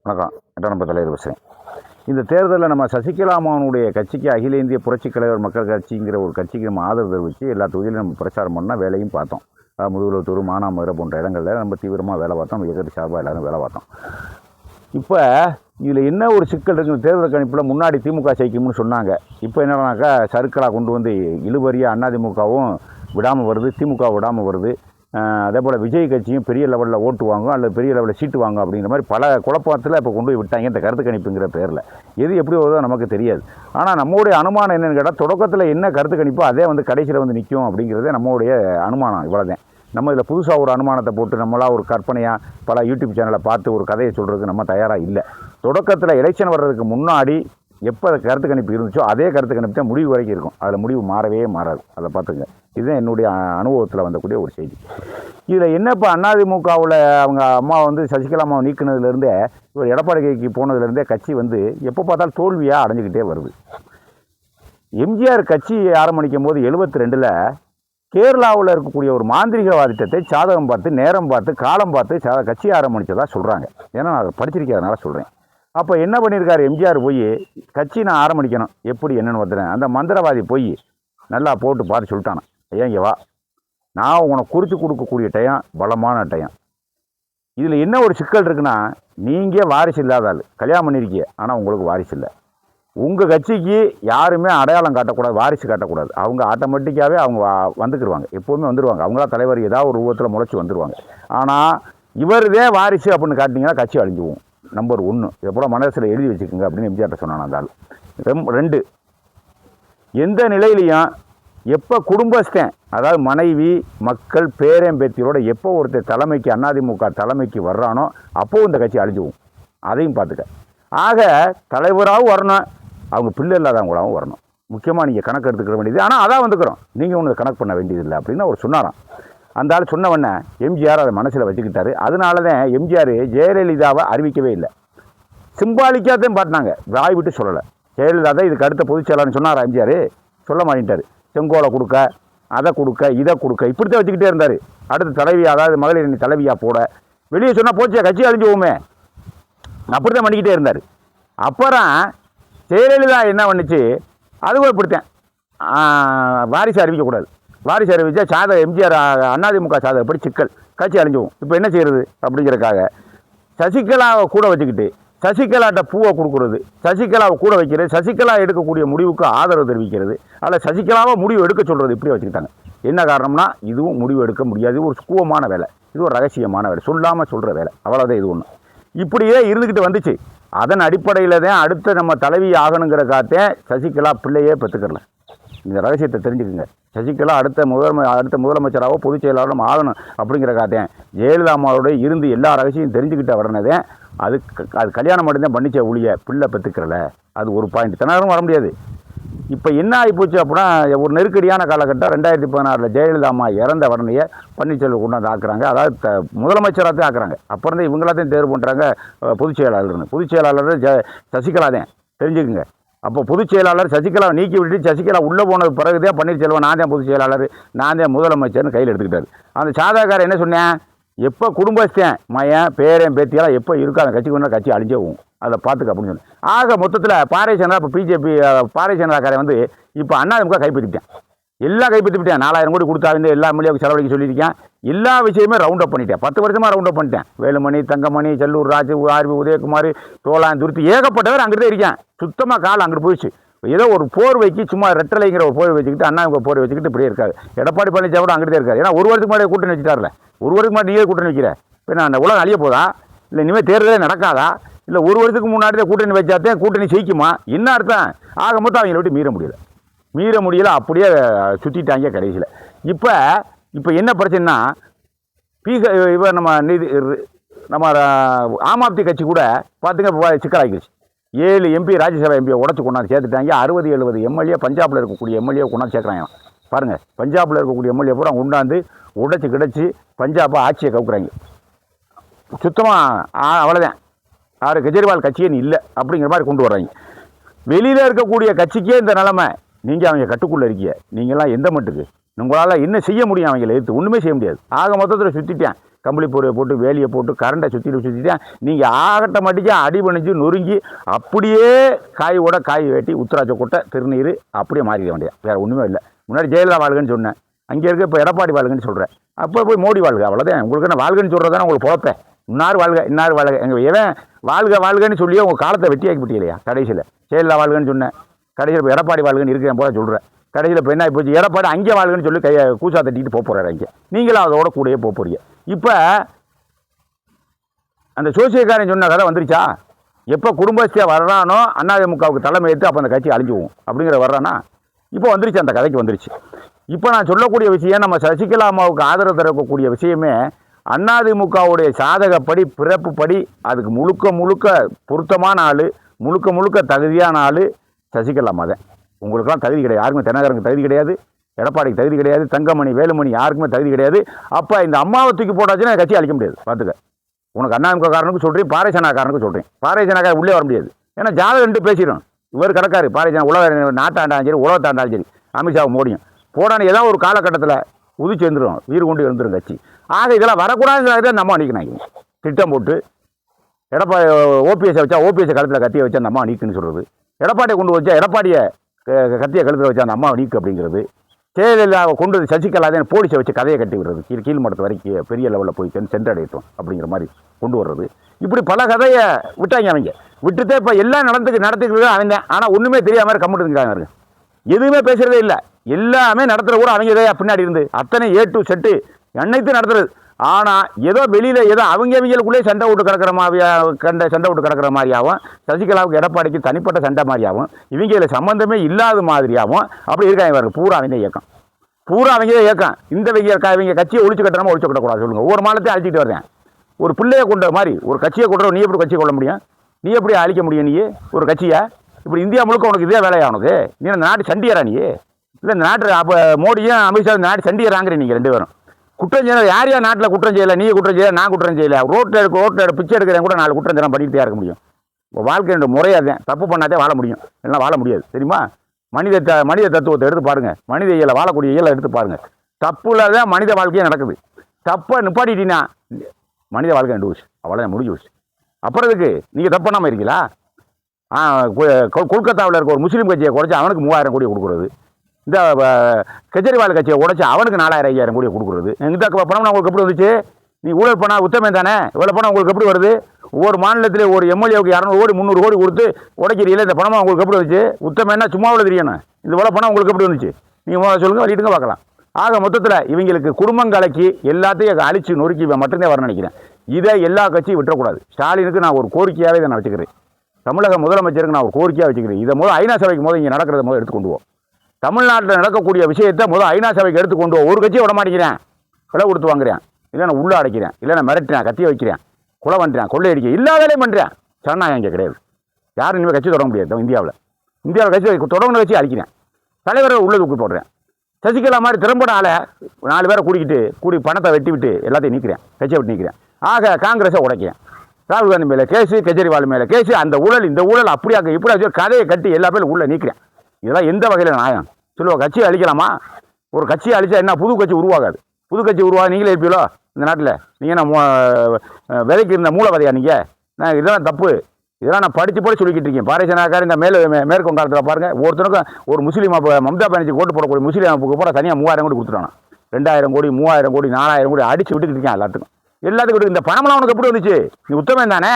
வணக்கம். நம்ம தலைவர் பேசுகிறேன். இந்த தேர்தலில் நம்ம சசிகலா அம்மாவனுடைய கட்சிக்கு அகில இந்திய புரட்சிக் தலைவர் மக்கள் கட்சிங்கிற ஒரு கட்சிக்கு நம்ம ஆதரவு தெரிவித்து எல்லா தொகுதியிலும் நம்ம பிரச்சாரம் பண்ணால் வேலையும் பார்த்தோம். முதுகுளத்தூர், மானாமதுரை போன்ற இடங்களில் நம்ம தீவிரமாக வேலை பார்த்தோம். இயக்கத்து சார்பாக எல்லோரும் வேலை பார்த்தோம். இப்போ இதில் என்ன ஒரு சிக்கல் இருக்குது? தேர்தல் கணிப்பில் முன்னாடி திமுக ஜெயிக்கும்னு சொன்னாங்க. இப்போ என்னன்னாக்கா சர்க்கலாக கொண்டு வந்து இழுபறியாக அதிமுகவும் விடாமல் வருது, திமுக விடாமல் வருது. அதே போல் விஜய் கட்சியும் பெரிய லெவலில் ஓட்டு வாங்கும் அல்லது பெரிய லெவலில் சீட்டு வாங்கும் அப்படிங்கிற மாதிரி பல குழப்பத்தில் இப்போ கொண்டு போய் விட்டாங்க இந்த கருத்து கணிப்புங்கிற பேரில். எது எப்படி வருதோ நமக்கு தெரியாது. ஆனால் நம்மளுடைய அனுமானம் என்னென்னு கேட்டால், தொடக்கத்தில் என்ன கருத்து கணிப்போ அதே வந்து கடைசியில் வந்து நிற்கும் அப்படிங்கிறதே நம்மளுடைய அனுமானம். இவ்வளோதான். நம்ம இதில் புதுசாக ஒரு அனுமானத்தை போட்டு நம்மளாக ஒரு கற்பனையாக பல யூடியூப் சேனலை பார்த்து ஒரு கதையை சொல்கிறதுக்கு நம்ம தயாராக இல்லை. தொடக்கத்தில் எலெக்ஷன் வர்றதுக்கு முன்னாடி எப்போ கருத்து கணிப்பு இருந்துச்சோ அதே கருத்து கணிப்பு தான் முடிவு வரைக்கும் இருக்கும். அதில் முடிவு மாறவே மாறாது. அதை பார்த்துங்க. இதுதான் என்னுடைய அனுபவத்தில் வந்தக்கூடிய ஒரு செய்தி. இதில் என்ன, இப்போ அதிமுகவில் அவங்க அம்மா வந்து சசிகலா அம்மாவை நீக்கினதுலேருந்தே இவர் எடப்பாடிக்கு போனதுலேருந்தே கட்சி வந்து எப்போ பார்த்தாலும் தோல்வியாக அடைஞ்சிக்கிட்டே வருது. எம்ஜிஆர் கட்சி ஆரம்பிக்கும் போது 72ல் கேரளாவில் இருக்கக்கூடிய ஒரு மாந்திரிகவாதித்தத்தை சாதகம் பார்த்து, நேரம் பார்த்து, காலம் பார்த்து கட்சி ஆரம்பித்ததாக சொல்கிறாங்க. ஏன்னா நான் அதை படிச்சிருக்கிறதுனால சொல்கிறேன். அப்போ என்ன பண்ணியிருக்காரு எம்ஜிஆர்? போய் கட்சி நான் ஆரம்பிக்கணும், எப்படி என்னென்னு வந்துடுறேன். அந்த மந்திரவாதி போய் நல்லா போட்டு பார்த்து சொல்லிட்டானே, ஐயா இங்கே வா, நான் உனக்கு குறித்து கொடுக்கக்கூடிய டயம் பலமான டயம். இதில் என்ன ஒரு சிக்கல் இருக்குன்னா, நீங்கள் வாரிசு இல்லாத ஆள், கல்யாணம் பண்ணியிருக்கீங்க, ஆனால் உங்களுக்கு வாரிசு இல்லை. உங்கள் கட்சிக்கு யாருமே அடையாளம் காட்டக்கூடாது, வாரிசு காட்டக்கூடாது. அவங்க ஆட்டோமேட்டிக்காகவே அவங்க வந்துக்கிடுவாங்க, எப்போவுமே வந்துடுவாங்க. அவங்களா தலைவர் ஏதாவது ஒரு ரூபத்தில் முளைச்சி வந்துடுவாங்க. ஆனால் இவருதே வாரிசு அப்படின்னு காட்டினீங்கன்னா கட்சி அழிஞ்சுவோம். நம்பர் 1, இதை போல் மனசில் எழுதி வச்சுக்கோங்க அப்படின்னு எம்ஜிஆர்ட்ட சொன்னான் அந்த ஆள். 2, எந்த நிலையிலையும் எப்போ குடும்பஸ்தன், அதாவது மனைவி, மக்கள், பேரம்பேத்தியோட எப்போ ஒருத்தர் தலைமைக்கு, அதிமுக தலைமைக்கு வர்றானோ அப்போது இந்த கட்சி அழிஞ்சுவோம். அதையும் பார்த்துக்க. ஆக தலைவராகவும் வரணும், அவங்க பிள்ளை இல்லாதவங்களாகவும் வரணும். முக்கியமாக நீங்கள் கணக்கு எடுத்துக்கிற வேண்டியது. ஆனால் அதான் வந்துக்கிறோம், நீங்கள் ஒன்று கணக்கு பண்ண வேண்டியதில்லை அப்படின்னு அவர் சொன்னாராம். அந்த ஆள் சொன்னவொடனே எம்ஜிஆர் அதை மனசில் வச்சுக்கிட்டாரு. அதனால தான் எம்ஜிஆர் ஜெயலலிதாவை அறிவிக்கவே இல்லை. சிம்பாலிக்காக தான் பார்த்தாங்க, வாய் விட்டு சொல்லலை. ஜெயலலிதா தான் இதுக்கு அடுத்த பொதுச் செயலாளர்னு சொன்னார். எம்ஜிஆர் சொல்ல மாட்டேன்ட்டார். செங்கோலை கொடுக்க, அதை கொடுக்க, இதை கொடுக்க, இப்படி தான் வச்சுக்கிட்டே இருந்தார். அடுத்த தலைவி, அதாவது மகளிர் அணி தலைவியாக போட, வெளியே சொன்னால் போச்சு கட்சி அழிஞ்சுவோமே, அப்படி தான் பண்ணிக்கிட்டே இருந்தார். அப்புறம் ஜெயலலிதா என்ன பண்ணுச்சு, அதுவும் இப்படித்தான், வாரிசு அறிவிக்கக்கூடாது. வாரிசு அறிவிச்சா எம்ஜிஆர் அதிமுக எப்படி சிக்கல், கட்சி அழிஞ்சுவோம். இப்போ என்ன செய்கிறது அப்படிங்கிறக்காக சசிகலாவை கூட வச்சுக்கிட்டு சசிகலாட்ட பூவை கொடுக்குறது, சசிகலாவை கூட வைக்கிறது, சசிகலா எடுக்கக்கூடிய முடிவுக்கு ஆதரவு தெரிவிக்கிறது, அதில் சசிகலாவை முடிவு எடுக்க சொல்கிறது, இப்படி வச்சுக்கிட்டாங்க. என்ன காரணம்னா, இதுவும் முடிவு எடுக்க முடியாது, ஒரு சுக்குவமான வேலை, இது ஒரு ரகசியமான வேலை, சொல்லாமல் சொல்கிற வேலை, அவ்வளோதான். இது ஒன்று இப்படியே இருந்துக்கிட்டு வந்துச்சு. அதன் அடிப்படையில் தான் அடுத்த நம்ம தலைவி ஆகணுங்கிற காத்தேன் சசிகலா பிள்ளையே பெற்றுக்கல. இந்த ரகசியத்தை தெரிஞ்சுக்குங்க. சசிகலா அடுத்த முதலமைச்சராகவோ பொதுச் செயலாளரும் ஆகணும் அப்படிங்கிற காத்தேன் ஜெயலலிதா அம்மாவோட இருந்து எல்லா ரகசியம் தெரிஞ்சுக்கிட்ட உடனே அது கல்யாணம் மட்டும்தான் பண்ணிச்ச ஒழிய பிள்ளை பெற்றுக்கிறல. அது ஒரு பாயிண்ட். தினரும் வர முடியாது. இப்போ என்ன ஆகிப்போச்சு அப்படின்னா, ஒரு நெருக்கடியான காலகட்டம் 2016 ஜெயலலிதா அம்மா இறந்த உடனே பன்னீர்செல்வம் கொண்டாந்து ஆக்குறாங்க. அதாவது முதலமைச்சராக தான் ஆக்குறாங்க. அப்புறம் தான் இவங்களாத்தையும் தேர்வு பண்ணுறாங்க பொதுச் செயலாளர்னு. பொதுச் செயலாளர் சசிகலா தான், தெரிஞ்சுக்குங்க. அப்போ பொதுச் செயலாளர் சசிகலாவை நீக்கி விட்டுட்டு சசிகலா உள்ளே போனது பிறகுதான் பன்னீர்செல்வம் நான் தான் பொதுச் செயலாளர், நான் தான் முதலமைச்சர்னு கையில் எடுத்துக்கிட்டாரு. அந்த சாதாக்காரர் என்ன சொன்னேன், எப்போ குடும்பஸ்தேன் மயன் பேரன் பேத்தியெல்லாம் எப்போ இருக்கோ அந்த கட்சிக்கு வந்தால் கட்சி அழிஞ்சவும், அதை பார்த்துக்க அப்படின்னு சொன்னேன். ஆக மொத்தத்தில் பாரதிய ஜனதா, இப்போ பிஜேபி பாரதிய ஜனதாக்காரன் வந்து இப்போ அதிமுக கைப்பற்றிட்டேன், எல்லாம் கைப்பற்றிவிட்டேன். 4000 கோடி கொடுத்தாங்க, எல்லா மொழியாக செலவழிக்க சொல்லியிருக்கேன். எல்லா விஷயமே ரவுண்ட் அப் பண்ணிட்டேன். 10 வருஷமாக ரவுண்ட் அப் பண்ணிட்டேன். வேலுமணி, தங்கமணி, செல்லூர் ராஜு, ஆர்பி உதயகுமார், தோளான் துருத்தி, ஏகப்பட்டவர் அங்கிட்டு தான் இருக்கேன். சுத்தமாக கால் அங்கிட்டு போயிடுச்சு. ஏதோ ஒரு போர்வைக்கு சும்மா ரெட்டலைங்கிற ஒரு போர்வை வச்சுக்கிட்டு அதிமுக போர்வை வச்சுக்கிட்டு இப்படியே இருக்காது. எடப்பாடி பழனிசாமி கூட அங்கிட்டு தான் இருக்காரு. ஏன்னா ஒரு வருஷத்துக்கு முன்னாடி கூட்டணி வச்சுட்டார்ல, ஒரு வருஷத்துக்கு முன்னாடி நீயே கூட்டணி வைக்கிற. இப்போ நான் அந்த உலகம் அழிய போதா, இல்லை இனிமேல் தேர்தலே நடக்காதா, இல்லை ஒரு வருஷத்துக்கு முன்னாடி தான் கூட்டணி வச்சாதான் கூட்டணி ஜெயிக்குமா, என்ன அர்த்தம்? ஆக மொத்தம் அவங்கள விட்டு மீற முடியல, அப்படியே சுற்றிட்டாங்க கடைசியில். இப்போ என்ன பிரச்சனைனா, இவர் நம்ம ஆமாப்தி கட்சி கூட பார்த்துங்க சிக்கலாகிடுச்சு. 7 எம்பி ராஜ்யசபா எம்பியை உடச்சு கொண்டாந்து சேர்த்துட்டாங்க. 60-70 எம்எல்ஏ பஞ்சாபில் இருக்கக்கூடிய எம்எல்ஏ கொண்டாந்து சேர்க்குறாங்க. பாருங்கள், பஞ்சாபில் இருக்கக்கூடிய எம்எல்ஏ பூரா கொண்டாந்து உடைச்சி கிடச்சி பஞ்சாபை ஆட்சியை கவுக்குறாங்க. சுத்தமாக அவ்வளோதான், கெஜ்ரிவால் கட்சியே இல்லை அப்படிங்கிற மாதிரி கொண்டு வர்றாங்க. வெளியில் இருக்கக்கூடிய கட்சிக்கே இந்த நிலைமை. நீங்கள் அவங்க கட்டுக்குள்ளே இருக்கீங்க. நீங்களாம் எந்த மட்டுக்கு உங்களால் என்ன செய்ய முடியும்? அவங்களை எடுத்து ஒன்றுமே செய்ய முடியாது. ஆக மொத்தத்தில் சுற்றிட்டேன், கம்பளி பொருளை போட்டு வேலியை போட்டு கரண்டை சுற்றிட்டேன். நீங்கள் ஆகட்ட மாட்டிக்க அடி பணிஞ்சு நொறுங்கி அப்படியே காயோட காய் வெட்டி உத்தராட்ச கொட்டை திருநீர் அப்படியே மாறிட வேண்டியது, வேறு ஒன்றுமே இல்லை. முன்னாடி ஜெயலலிதா வாழ்கன்னு சொன்னேன், அங்கே இருக்க இப்போ எடப்பாடி வாழ்கன்னு சொல்கிறேன். அப்போ போய் மோடி வாழ்க, அவ்வளோதான். உங்களுக்கு என்ன வாழ்கன்னு சொல்கிறதானே உங்களுக்கு பொழப்பேன். இன்னார் வாழ்க இன்னார் வாழ்க, எங்கள் எவன் வாழ்கன்னு சொல்லி உங்கள் காலத்தை வெட்டியாக்கி இல்லையா? கடைசியில் ஜெயலலிதா வாழ்கன்னு சொன்னேன், கடைசியில் இப்போ எடப்பாடி வாழ்கன்னு இருக்கிறேன் போல சொல்கிறேன். கடைசியில் இப்போ என்ன போச்சு, எடப்பாடி அங்கே வாழ்கன்னு சொல்லி கையை கூச்சா தட்டிட்டு போகிறாரு அங்கே. நீங்களும் அதோட கூடயே போகிறீங்க. இப்போ அந்த சோசியக்காரன் சொன்ன கதை வந்துருச்சா? எப்போ குடும்பஸ்தியாக வர்றானோ அதிமுகவுக்கு தலைமை ஏற்று அப்போ அந்த கட்சி அழிஞ்சு போகும் அப்படிங்கிற வர்றானா? இப்போ வந்துருச்சு, அந்த கதைக்கு வந்துருச்சு. இப்போ நான் சொல்லக்கூடிய விஷயம், நம்ம சசிகலா அம்மாவுக்கு ஆதரவு தரக்கூடிய விஷயமே அதிமுகவுடைய சாதகப்படி பிறப்புப்படி அதுக்கு முழுக்க பொருத்தமான ஆள், முழுக்க தகுதியான ஆள் சசிகலா அம்மா தான். உங்களுக்கெல்லாம் தகுதி கிடையாது, யாருக்குமே தென்னகரனுக்கு தகுதி கிடையாது, எடப்பாடிக்கு தகுதி கிடையாது, தங்கமணி வேலுமணி யாருக்குமே தகுதி கிடையாது. அப்போ இந்த அம்மாவை தூக்கி போட்டாச்சுன்னா கட்சி அழிக்க முடியாது. பார்த்துக்க, உனக்கு அதிமுககாரனுக்கு சொல்கிறேன், பாரேசனாக்காரனுக்கு சொல்கிறேன். பாரேசனாக்காரன் உள்ளே வர முடியாது, ஏன்னா ஜாதகம் ரெண்டு பேசிடும். இவர் கிடக்காரு பாரேசனா, உலக நாட்டாண்டாலும் சரி உலகத்தாண்டாலும் சரி, அமித்ஷாவை மோடியும் போடான்னு ஏதாவது ஒரு காலகட்டத்தில் உதிச்சு வந்துடும், வீடு கொண்டு வந்துடும் கட்சி. ஆக இதெல்லாம் வரக்கூடாதுங்கிறத நம்ம அணிக்கணும். திட்டம் போட்டு எடப்பாடி ஓபிஎஸ்ஸை வச்சா ஓபிஎஸ்ஸை கழுத்தில் கத்தியை வச்சா அந்த அம்மா நீக்குன்னு சொல்கிறது, எடப்பாடியை கொண்டு வச்சா எடப்பாடியை கத்தியை கழுத்தில் வச்சா அந்த அம்மா நீக்கு அப்படிங்கிறது, ஜெயலலிதாவை கொண்டு சசிகலாதான் போலீஸை வச்சு கதையை கட்டி விடுறது, கீழ்மட்டத்து வரைக்கும் பெரிய லெவலில் போய் சென்றடையட்டும் அப்படிங்கிற மாதிரி கொண்டு வர்றது. இப்படி பல கதையை விட்டாங்க. அவங்க விட்டுத்தே இப்போ எல்லாம் நடத்துக்கிறது அவங்க. ஆனால் ஒன்றுமே தெரியாமல் கம்மிட்டு இருக்காங்க, எதுவுமே பேசுகிறதே இல்லை. எல்லாமே நடத்துகிற கூட அவங்க இதையா பின்னாடி இருந்து அத்தனை A to Z அனைத்து நடத்துறது. ஆனால் ஏதோ வெளியில் ஏதோ அவங்களுக்குள்ளே சண்டை விட்டு கிடக்கிற சண்டை விட்டு கிடக்கிற மாதிரியாகவும், சசிகலாவுக்கு எடப்பாடிக்கு தனிப்பட்ட சண்டை மாதிரியாகவும், இவங்கள சம்மந்தமே இல்லாத மாதிரியாகவும் அப்படி இருக்காங்க. பாருங்க, பூரா அவங்க இயக்கம், பூரா அவங்க தான் இயக்கம். இவங்க கட்சியை ஒழிச்சு கட்டணுமா ஒழிச்சு கட்டக்கூடாது சொல்லுங்கள். ஒவ்வொரு மாலத்தையும் அழிச்சிட்டு வரேன். ஒரு பிள்ளையை கொண்ட மாதிரி ஒரு கட்சியை கொண்டு நீ எப்படி கட்சியை கொள்ள முடியும்? நீ எப்படி அழிக்க முடியும்? நீ ஒரு கட்சியை இப்படி இந்தியா முழுக்க உனக்கு இதே வேலையானது? நீ அந்த நாட்டு சண்டியரா? நீ இல்லை இந்த நாட்டு அப்போ மோடியும் அமித்ஷா இந்த நாட்டு சண்டியராங்கிற நீங்கள் ரெண்டு பேரும். குற்றம் செய்யல யார் நாட்டில் குற்றம் செய்யலை? நீ குற்றம் செய்யலை, நான் குற்றம் செய்யலை. ரோட்டில் பிச்சை எடுக்கிறேன் கூட 4 குற்றம் செய்யலாம் பண்ணிக்கிட்டே இருக்க முடியும். வாழ்க்கை ரெண்டு முறையாக தான், தப்பு பண்ணாதே வாழ முடியும், இல்லைனா வாழ முடியாது. தெரியுமா? மனித தத்துவத்தை எடுத்து பாருங்கள், மனித இயலை வாழக்கூடிய இயலை எடுத்து பாருங்கள். தப்புல தான் மனித வாழ்க்கையே நடக்குது. தப்பை நிப்பாட்டிட்டீங்கன்னா மனித வாழ்க்கை நடுவுச்சு, அவ்வளோ முடிஞ்சு போச்சு. அப்புறம் இதுக்கு நீங்கள் தப்பு பண்ணாமல் இருக்கீங்களா? கொல்கத்தாவில் இருக்க ஒரு முஸ்லீம் கட்சியை குறைச்சி அவனுக்கு 3000 கோடி கொடுக்குறது, இந்த கெஜ்ரிவால் கட்சியை உடைச்சி அவனுக்கு 4000-5000 கோடி கொடுக்குறது. இந்த பணம் உங்களுக்கு எப்படி வந்துச்சு? நீ ஊழல் பண்ணால் உத்தமே தானே? இவ்வளோ பணம் உங்களுக்கு எப்படி வருது? ஒவ்வொரு மாநிலத்திலே ஒரு எம்எல்ஏவுக்கு 200 கோடி 300 கோடி கொடுத்து உடைக்கிறீங்களே, இந்த பணமாக உங்களுக்கு எப்படி வந்துச்சு? உத்தமன்னா சும்மா உள்ள தெரியணும். இந்த இவ்வளோ பணம் உங்களுக்கு எப்படி வந்துச்சு? நீங்கள் சொல்லுங்கள், வெளியிட்டுங்க பார்க்கலாம். ஆக மொத்தத்தில் இவங்களுக்கு குடும்பம் கலக்கி எல்லாத்தையும் அழிச்சு நொறுக்கி மட்டும்தான் வர நினைக்கிறேன். இதை எல்லா கட்சியும் விட்டுறக்கூடாது. ஸ்டாலினுக்கு நான் ஒரு கோரிக்கையாகவே இதை நான் வச்சுக்கிறேன். தமிழக முதலமைச்சருக்கு நான் ஒரு கோரிக்கையாக வச்சுக்கிறேன். இதை ஐநா சபைக்கு இங்கே நடக்கிறத எடுத்துக்கொண்டு தமிழ்நாட்டில் நடக்கக்கூடிய விஷயத்தை ஐநா சபைக்கு எடுத்துக்கொண்டு ஒரு கட்சியை விட மாட்டேங்கிறேன். விலை கொடுத்து வாங்குறேன், இல்லை நான் உள்ளே அடைக்கிறேன், இல்லை நான் மிரட்டுறேன், கத்தியை வைக்கிறேன், கொலை பண்ணுறேன், கொள்ளையடிக்க எல்லா வேலையும் பண்ணுறேன். ஜனநாயகம் இங்கே கிடையாது. யாரும் இனிமேல் கட்சி தொடங்க முடியாது. இந்தியாவில் கட்சி தொடங்கின கட்சி அழிக்கிறேன், தலைவரை உள்ளே தூக்கி போடுறேன். சசிகலா மாதிரி திறம்பட ஆளை 4 பேரை கூடி பணத்தை வெட்டி விட்டு எல்லாத்தையும் நீக்கிறேன், கட்சியை விட்டு நீக்கிறேன். ஆக காங்கிரஸை உடைக்கிறேன். ராகுல் காந்தி மேலே கேஸு, கெஜ்ரிவால் மேலே கேஸு, அந்த ஊழல் இந்த ஊழல் அப்படியாக இப்படி கதையை கட்டி எல்லா பேரும் உள்ளே நீக்கிறேன். இதெல்லாம் எந்த வகையில் நியாயம் சொல்லுவோம்? கட்சியை அழிக்கலாமா? ஒரு கட்சியை அழிச்சா என்ன புது கட்சி உருவாகாது. புது கட்சி நீங்களே இருப்பீங்களோ இந்த நாட்டில்? நீங்கள் நான் விலைக்கு இருந்த மூலவதையா? நீங்கள் நான் இதெல்லாம் தப்பு, இதெல்லாம் நான் படித்து சொல்லிக்கிட்டு இருக்கேன். பாரேசனாக்கார் இந்த மேற்கு வங்காளத்தில் பாருங்கள், ஒருத்தனுக்கும் ஒரு முஸ்லீம் மம்தா பானர்ஜி ஓட்டு போடக்கூடிய முஸ்லீம் அமைப்புக்கு கூட தனியாக 3000 கோடி கொடுத்துட்டானா. 2000 கோடி 3000 கோடி 4000 கோடி அடிச்சு விட்டுக்கிட்டு இருக்கேன் எல்லாத்துக்கும். இந்த பணம்லாம் உனக்கு எப்படி வந்துச்சு? நீ உத்தமன் தானே?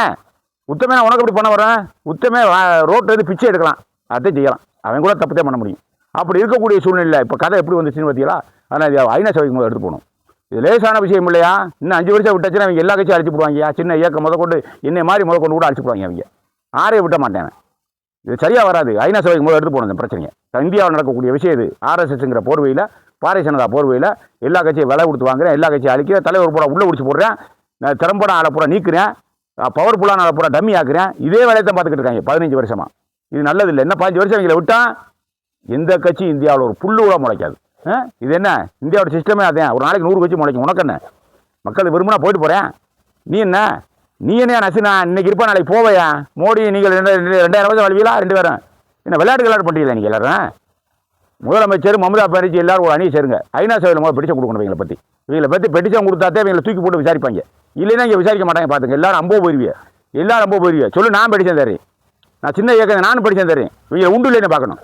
உத்தமே உனக்கு எப்படி பண்ண வரேன்? உத்தமே ரோட்டில் இருந்து பிச்சை எடுக்கலாம், அதை செய்யலாம். அவன் கூட தப்பு தான் பண்ண முடியும். அப்படி இருக்கக்கூடிய சூழ்நிலை இப்போ கதை எப்படி வந்துச்சுன்னு பார்த்தீங்களா? ஆனால் இது ஐநா சபைக்கு எடுத்து போகணும். இது லேசான விஷயம் இல்லையா? இன்னும் 5 வருஷம் விட்டாச்சுன்னா அவங்க எல்லா கட்சியும் அழிச்சு போடுவாங்க. சின்ன இயக்கம் முதற்கொண்டு என்னை மாதிரி முதற்கொண்டு கூட அழிச்சு போடுவாங்க. அவங்க ஆரையை விட்ட மாட்டேன். இது சரியாக வராது. ஐநா சபைக்கு எடுத்து போகணும் இந்த பிரச்சனையை. இந்தியாவில் நடக்கக்கூடிய விஷயம் இது. RSSங்கிற போர்வையில், பாரதிய ஜனதா போர்வையில் எல்லா கட்சியும் விலை கொடுத்து வாங்குறேன், எல்லா கட்சியும் அழிக்கிறேன், தலைவர் பூரா உள்ளே பிடிச்சி போடுறேன், நான் திறம்பட ஆளை பூரா நீக்கிறேன், பவர்ஃபுல்லான ஆளை பூரா டம்மி ஆக்குறேன். இதே வேலையை தான் பார்த்துக்கிட்டு இருக்காங்க 15 வருஷமாக. இது நல்லது இல்லை. என்ன 15 வருஷம் இவங்களை விட்டால் எந்த கட்சி இந்தியாவில் ஒரு புல்லு கூட முளைக்காது. இது என்ன இந்தியாவோட சிஸ்டமே? அதே ஒரு நாளைக்கு 100 கட்சி முளைக்கும். உனக்கு என்ன? மக்கள் விரும்பினா போயிட்டு போகிறேன். நீ என்ன நசினா இன்னைக்கு இருப்பா நாளைக்கு போவையா? மோடி நீங்கள் 2000 வருஷம் வாழ்வீங்களா? 2 பேரும் என்ன விளையாட்டு பண்ணுறீங்களா நீங்கள் எல்லாரும்? முதலமைச்சர் மம்தா பானர்ஜி எல்லாரும் ஒரு அணியை சேருங்க. ஐநா சபையில் முதல்ல பெட்டிஷன் கொடுக்கணும். இவங்களை பற்றி பெட்டிஷன் கொடுத்தாத்தே இவங்களை தூக்கி போட்டு விசாரிப்பாங்க. இல்லைன்னா இங்கே விசாரிக்க மாட்டாங்க. பார்த்துங்க, எல்லாரும் அம்போ போயிருவிய சொல்லு. நான் பெட்டிஷன் தரேன். நான் சின்ன இயக்கம் நானும் பெட்டிஷன் தரேன். இவங்களை உண்டு இல்லைன்னு பார்க்கணும்.